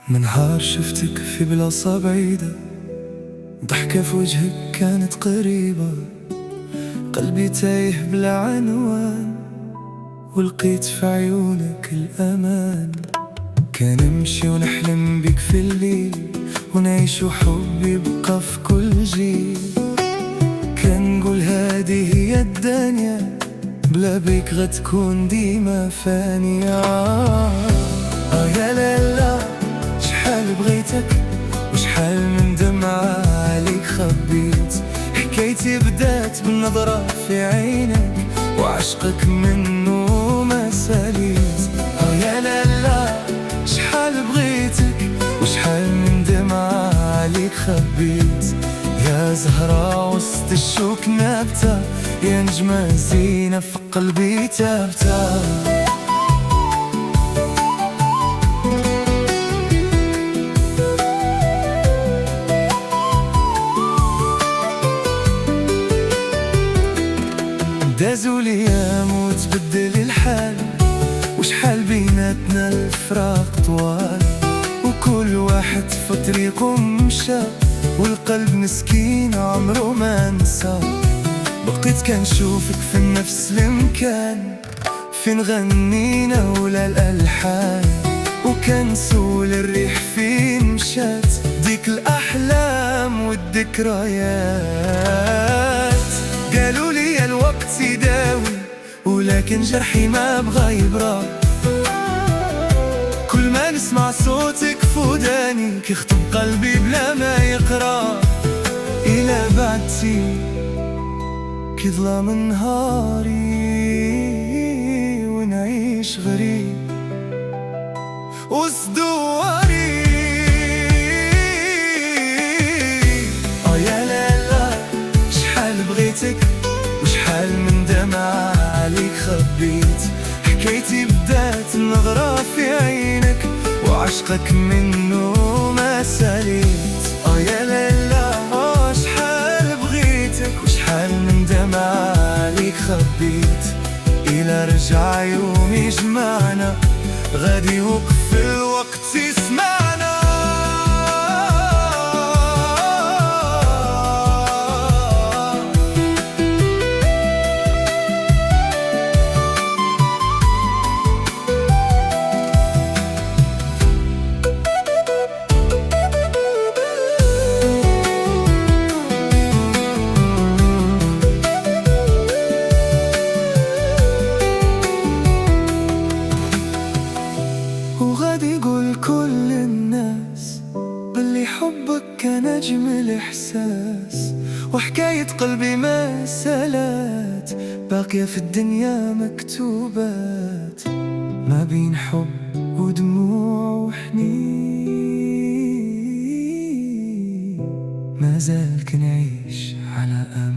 من نهار شفتك في بلاصة بعيدة، ضحكة في وجهك كانت قريبة، قلبي تايه بلا عنوان، ولقيت في عيونك الأمان. كان نمشي ونحلم بيك في الليل، ونعيش حب يبقى في كل جيل. كان نقول هذه هي الدنيا، بلا بيك غتكون ديما فانية. يا لالا شحال بغيتك، وشحال من دمعة عليك خبيت. حكايتي بدات بالنظرة في عينك، وعشقك منه ما ساليت. يا لالا شحال بغيتك، وشحال من دمعة عليك خبيت. يا زهرة وسط الشوك نابتة، يا نجمة زينة في قلبي تابتة. دازوا الايام وتبدل الحال، وشحال بيناتنا الفراق طوال، وكل واحد في طريقه مشى، والقلب مسكين عمره ما نسى. بقيت كنشوفك في نفس المكان، فين غنينا ولا الألحان، وكنسول الريح فين مشات، ديك الأحلام والذكريات. قالوا لي الوقت يداوي، ولكن جرحي ما بغى يبرى. كل ما نسمع صوتك في وداني، كيخطب قلبي بلا ما يقرا. إلا بعدتي كي ظلام نهاري، ونعيش غريب وسط دواري. يا لالا شحال بغيتك، وشحال من دمعة عليك خبيت. حكايتي بدات النظرة في عينك، وعشقك منه ما ساليت. يا لالا شحال بغيتك، وشحال من دمعة عليك خبيت. إلا رجع يوم يجمعنا، غادي يوقف الوقت يسمعنا. وغادي يقول كل الناس باللي حبك كان أجمل إحساس، وحكاية قلبي ما سالات، باقية في الدنيا مكتوبات، ما بين حب ودموع وحنين. ما زال كنعيش على أمل.